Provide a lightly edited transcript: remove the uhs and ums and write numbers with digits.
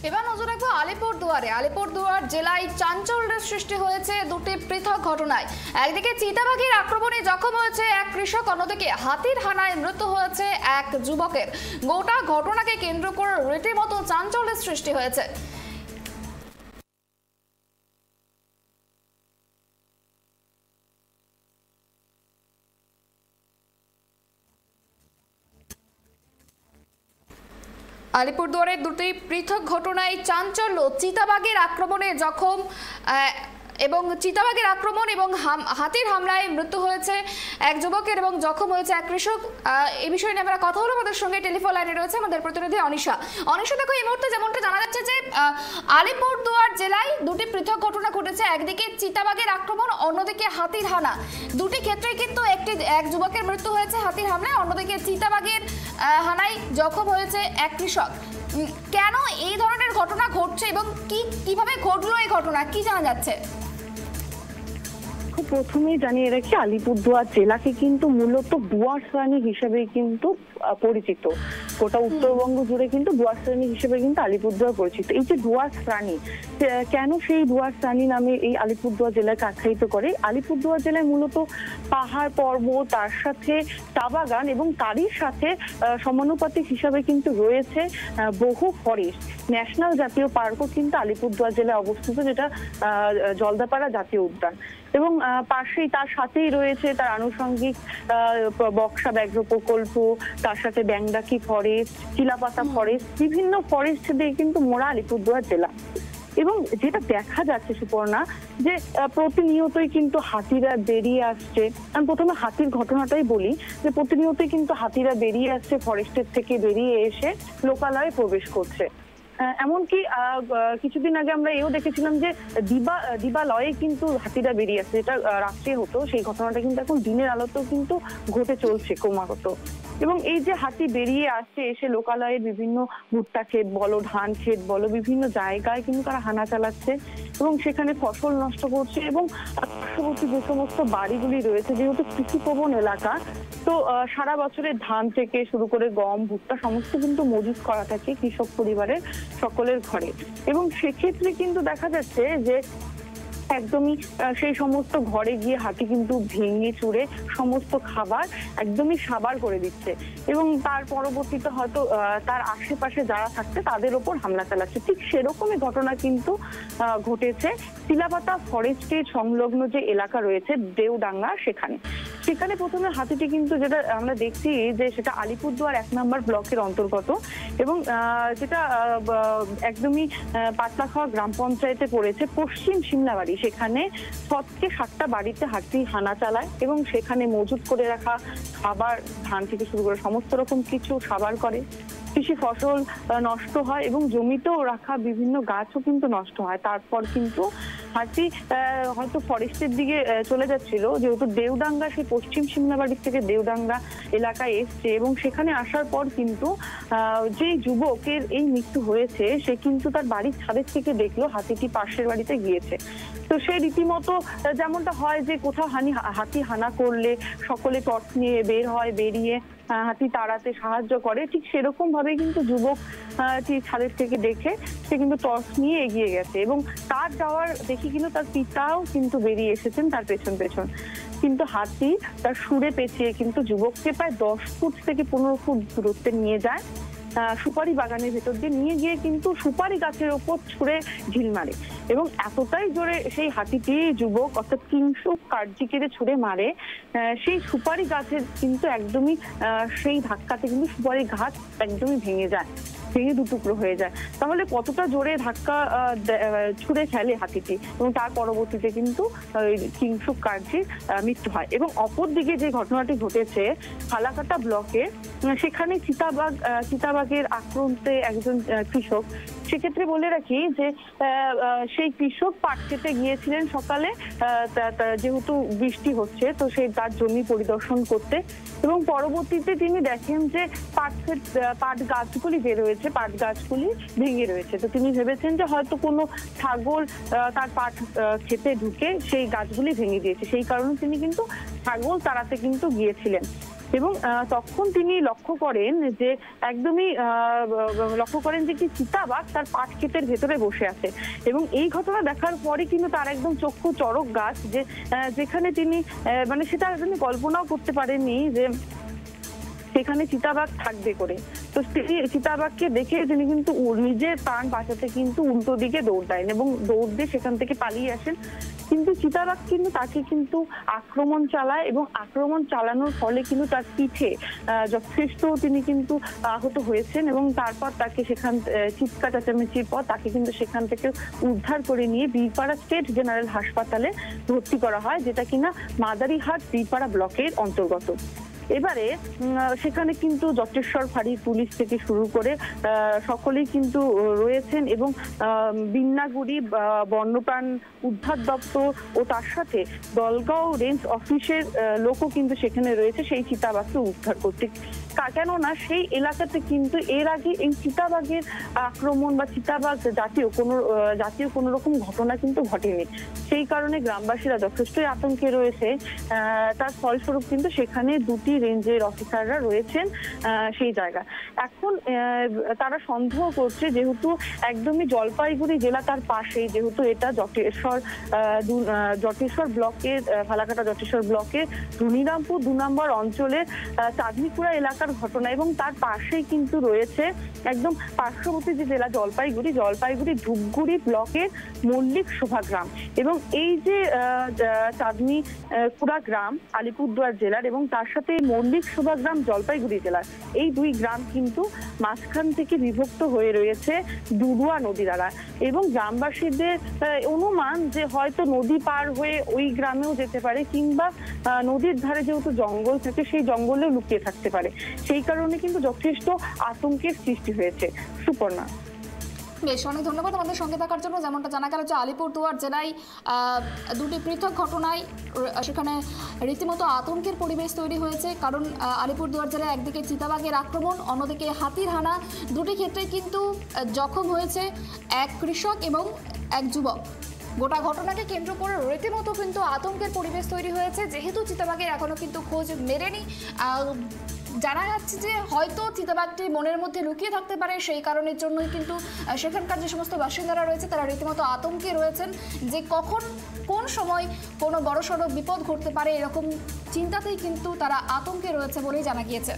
এবার নজর রাখবো আলিপুরদুয়ার জেলায় চাঞ্চল্যের সৃষ্টি হয়েছে দুটি পৃথক ঘটনায়। একদিকে চিতাবাঘের আক্রমণে জখম হয়েছে এক কৃষক, অন্যদিকে হাতির হানায় মৃত্যু হয়েছে এক যুবকের। গোটা ঘটনাকে কেন্দ্র করে রীতিমতো চাঞ্চল্যের সৃষ্টি হয়েছে। আলিপুরদুয়ারের দুটি পৃথক ঘটনায় চাঞ্চল্য, চিতাবাঘের আক্রমণে জখম এবং হাতির হামলায় মৃত্যু হয়েছে এক যুবকের এবং জখম হয়েছে এক কৃষক। এই বিষয়ে নিয়ে আমরা কথা হলো, আমাদের সঙ্গে টেলিফোন লাইনে রয়েছে আমাদের প্রতিনিধি অনিশা। দেখো, এই মুহূর্তে যেমনটা জানা যাচ্ছে যে আলিপুরদুয়ার জেলায় দুটি পৃথক ঘটনা ঘটেছে। একদিকে চিতাবাঘের আক্রমণ, অন্যদিকে হাতির হানা। দুটি ক্ষেত্রে কিন্তু এক যুবকের মৃত্যু হয়েছে হাতির হামলায়, অন্যদিকে চিতাবাঘের হানায় জখম হয়েছে এক কৃষক। কেন এই ধরনের ঘটনা ঘটছে এবং কিভাবে ঘটলো এই ঘটনা, কি জানা যাচ্ছে? প্রথমেই জানিয়ে রাখি, আলিপুরদুয়ার জেলাকে কিন্তু মূলত ডুয়ার্স রানী হিসেবে কিন্তু পরিচিত। গোটা উত্তরবঙ্গ জুড়ে কিন্তু ডুয়ার্স রানী হিসেবে কিন্তু আলিপুরদুয়ার পরিচিত। এই যে ডুয়ার্স রানী, কেন সেই ডুয়ার্স রানী নামে এই আলিপুরদুয়ার জেলাকে আখ্যায়িত করে? আলিপুরদুয়ার জেলায় মূলত পাহাড় পর্বত, তার সাথে চা বাগান এবং তারই সাথে সমানুপাতিক হিসাবে কিন্তু রয়েছে বহু ফরেস্ট। ন্যাশনাল জাতীয় পার্কও কিন্তু আলিপুরদুয়ার জেলায় অবস্থিত, যেটা জলদাপাড়া জাতীয় উদ্যান। এবং পাশেই তার সাথেই রয়েছে তার আনুষঙ্গিক বক্সা ব্যাঘ্র প্রকল্প, তার সাথে ব্যাংডাকি ফরেস্ট, চিলাপাতা ফরেস্ট, বিভিন্ন ফরেস্ট দিয়ে কিন্তু মোড়া আলিপুরদুয়ার জেলা। এবং যেটা দেখা যাচ্ছে সুপর্ণা, যে প্রতিনিয়তই কিন্তু হাতিরা বেরিয়ে আসছে। আমি প্রথমে হাতির ঘটনাটাই বলি, যে প্রতিনিয়তই কিন্তু হাতিরা বেরিয়ে আসছে, ফরেস্টের থেকে বেরিয়ে এসে লোকালয়ে প্রবেশ করছে। এমনকি কিছুদিন আগে আমরা এও দেখেছিলাম যে দিবালয়ে কিন্তু হাতিরা বেরিয়ে আসছে, যেটা রাত্রে হতো, সেই ঘটনাটা কিন্তু এখন দিনের আলোতেও কিন্তু ঘটে চলছে ক্রমাগত। এবং এই যে হাতি বেরিয়ে আসছে, এসে লোকালয়ের বিভিন্ন ভুট্টা ক্ষেত বলো, ধান ক্ষেত বলো, বিভিন্ন জায়গায় কিন্তু তারা হানা চালাচ্ছে এবং সেখানে ফসল নষ্ট করছে। এবং পার্শ্ববর্তী যে সমস্ত বাড়িগুলি রয়েছে, যেহেতু কৃষিপ্রবণ এলাকা, তো সারা বছরের ধান থেকে শুরু করে গম, ভুট্টা সমস্ত কিন্তু মজুত করা থাকে কৃষক পরিবারের সকলের ঘরে। এবং সেক্ষেত্রে কিন্তু দেখা যাচ্ছে যে একদমই সেই সমস্ত ঘরে গিয়ে হাতি কিন্তু ভেঙে চুরে সমস্ত খাবার একদমই সাবার করে দিচ্ছে এবং তার পরবর্তীতে হয়তো তার আশেপাশে যারা থাকছে তাদের ওপর হামলা চালাচ্ছে। ঠিক সেরকমই ঘটনা কিন্তু ঘটেছে চিলাপাতা ফরেস্টের সংলগ্ন যে এলাকা রয়েছে দেওডাঙ্গা, সেখানে প্রথমে হাতিটি কিন্তু, যেটা আমরা দেখছি যে সেটা আলিপুরদুয়ার 1 নম্বর ব্লকের অন্তর্গত এবং যেটা একদমই পাতলাখাওয়া গ্রাম পঞ্চায়েতে পড়েছে, পশ্চিম সিমলাবাড়ি। সেখানে 7টা বাড়িতে হাতি হানা চালায় এবং সেখানে মজুত করে রাখা খাবার, ধান থেকে শুরু করে সমস্ত রকম কিছু সাবার করে। কৃষি ফসল নষ্ট হয় এবং জমিতেও রাখা বিভিন্ন গাছও কিন্তু নষ্ট হয়। তারপর কিন্তু হাতি হয়তো ফরেস্টের দিকে চলে যাচ্ছিল, যেহেতু দেওডাঙ্গা, সেই পশ্চিম সিমলাবাড়ির থেকে দেওডাঙ্গা এলাকায় এসছে এবং সেখানে আসার পর কিন্তু যে যুবকের এই মৃত্যু হয়েছে, সে কিন্তু তার বাড়ির ছাদের থেকে দেখলো হাতিটি পাশের বাড়িতে গিয়েছে। তো সে রীতিমতো, যেমনটা হয় যে কোথাও হাতি হানা করলে সকলে টর্চ নিয়ে বের হয়, বেরিয়ে হাতি তাড়াতে সাহায্য করে, ঠিক সেরকম ভাবে কিন্তু যুবক ছাদের থেকে দেখে সে কিন্তু টর্চ নিয়ে এগিয়ে গেছে এবং তার যাওয়ার দেখি কিন্তু তার পিতাও কিন্তু বেরিয়ে এসেছেন তার পেছন। কিন্তু হাতি তার সুরে পেঁচিয়ে কিন্তু যুবককে প্রায় 10 ফুট থেকে 15 ফুট দূরত্বে নিয়ে যায়, সুপারি বাগানের ভেতর দিয়ে নিয়ে গিয়ে কিন্তু সুপারি গাছের ওপর ছুঁড়ে ঢিল মারে এবং এতটাই জোরে সেই হাতিটি যুবক অর্থাৎ কিংশুক কার্যিকেরে ছুঁড়ে মারে, সেই সুপারি গাছের কিন্তু একদমই সেই ধাক্কাতে কিন্তু সুপারি গাছ একদমই ভেঙে 2 টুকরো হয়ে যায়। তাহলে কতটা জোরে ধাক্কা ছুঁড়ে ফেলে হাতিটি এবং তার পরবর্তীতে কিন্তু কিংশুক কার্যির মৃত্যু হয়। এবং অপর দিকে যে ঘটনাটি ঘটেছে ফালাকাটা ব্লকে, সেখানে চিতাবাঘের আক্রান্তে একজন কৃষক। সেক্ষেত্রে বলে রাখি যে সেই কৃষক পাট খেতে গিয়েছিলেন সকালে, যেহেতু বৃষ্টি হচ্ছে, তো সেই তার জমি পরিদর্শন করতে এবং পরবর্তীতে তিনি দেখেন যে পাট গাছগুলি যে রয়েছে, পাট গাছগুলি ভেঙে রয়েছে। তো তিনি ভেবেছেন যে হয়তো কোনো ছাগল তার পাট খেতে ঢুকে সেই গাছগুলি ভেঙে দিয়েছে, সেই কারণে তিনি কিন্তু ছাগল তাড়াতে কিন্তু গিয়েছিলেন। এবং তখন তিনি লক্ষ্য করেন যে একদমই কি চিতাবাঘ তার পাট ক্ষেতের ভেতরে বসে আছে। এবং এই ঘটনা দেখার পরে কিন্তু তার একদম চক্ষু চড়ক গাছ, যে যেখানে তিনি মানে সেটা তিনি কল্পনাও করতে পারেননি যে সেখানে চিতাবাঘ থাকবে করে। তো চিতাবাঘকে দেখে তিনি কিন্তু নিজের প্রাণ বাঁচাতে কিন্তু উল্টো দিকে দৌড় দেন এবং দৌড় দিয়ে সেখান থেকে পালিয়ে আসেন। কিন্তু চিতাবাঘ কিন্তু তাকে কিন্তু আক্রমণ চালায় এবং আক্রমণ চালানোর ফলে কিন্তু তার পিঠে যথেষ্ট তিনি কিন্তু আহত হয়েছেন এবং তারপর তাকে সেখান চিৎকার চেঁচামেচির পর তাকে কিন্তু সেখান থেকে উদ্ধার করে নিয়ে বীরপাড়া স্টেট জেনারেল হাসপাতালে ভর্তি করা হয়, যেটা কিনা মাদারিহাট বীরপাড়া ব্লকের অন্তর্গত। এবারে সেখানে কিন্তু জটেশ্বর ফাঁড়ির পুলিশ থেকে শুরু করে সকলেই কিন্তু রয়েছেন এবং বিন্নাগুড়ি বন্যপ্রাণ উদ্ধার দপ্তর ও তার সাথে দলগাঁও রেঞ্জ অফিসের লোকও কিন্তু সেখানে রয়েছে সেই চিতাবাঘকে উদ্ধার করতে। কেননা সেই এলাকাতে কিন্তু এর আগে এই চিতাবাঘের আক্রমণ বা চিতাবাঘ জাতীয় কোনো রকম ঘটনা কিন্তু ঘটেনি। সেই কারণে গ্রামবাসীরা যথেষ্টই আতঙ্কে রয়েছে। তার ফলস্বরূপ কিন্তু সেখানে দুটি রেঞ্জের অফিসাররা রয়েছেন সেই জায়গায়। এখন তারা সন্দেহ করছে, যেহেতু একদমই জলপাইগুড়ি জেলা তার পাশেই, যেহেতু এটা জটেশ্বর ব্লকের ফালাকাটা জটেশ্বর ব্লকের ধুনিরামপুর 2 নম্বর অঞ্চলের চাঁদনিকুড়া এলাকার ঘটনা এবং তার পাশেই কিন্তু রয়েছে একদম পার্শ্ববর্তী যে জেলা জলপাইগুড়ি ধূপগুড়ি ব্লকের মল্লিক শোভা গ্রাম। এবং এই যে চাঁদনিকুড়া গ্রাম আলিপুরদুয়ার জেলার এবং তার সাথে মল্লিক শোভা গ্রাম জলপাইগুড়ি জেলার, এই দুই গ্রাম কিন্তু মাঝখান থেকে বিভক্ত হয়ে রয়েছে ডুডুয়া নদী দ্বারা। এবং গ্রামবাসীদের অনুমান যে হয়তো নদী পার হয়ে ওই গ্রামেও যেতে পারে কিংবা নদীর ধারে যেহেতু জঙ্গল থাকে সেই জঙ্গলেও লুকিয়ে থাকতে পারে। সেই কারণে কিন্তু যথেষ্ট আতঙ্কের সৃষ্টি হয়েছে। সুপর্ণা, বেশ, অনেক ধন্যবাদ আমাদের সঙ্গে থাকার জন্য। যেমনটা জানা গেল যে আলিপুরদুয়ার জেলায় দুটি পৃথক ঘটনায় সেখানে রীতিমতো আতঙ্কের পরিবেশ তৈরি হয়েছে, কারণ আলিপুরদুয়ার জেলায় একদিকে চিতাবাঘের আক্রমণ, অন্যদিকে হাতির হানা। দুটি ক্ষেত্রে কিন্তু জখম হয়েছে এক কৃষক এবং এক যুবক। গোটা ঘটনাকে কেন্দ্র করে রীতিমতো কিন্তু আতঙ্কের পরিবেশ তৈরি হয়েছে, যেহেতু চিতাবাঘের এখনো কিন্তু খোঁজ মেলেনি। জানা যাচ্ছে যে হয়তো চিতাবাঘটি মনের মধ্যে লুকিয়ে থাকতে পারে, সেই কারণের জন্যই কিন্তু সেখানকার যে সমস্ত বাসিন্দারা রয়েছে তারা রীতিমতো আতঙ্কে রয়েছেন যে কখন কোন সময় কোনো বড়সড় বিপদ ঘটতে পারে, এরকম চিন্তাতেই কিন্তু তারা আতঙ্কে রয়েছে বলেই জানা গিয়েছে।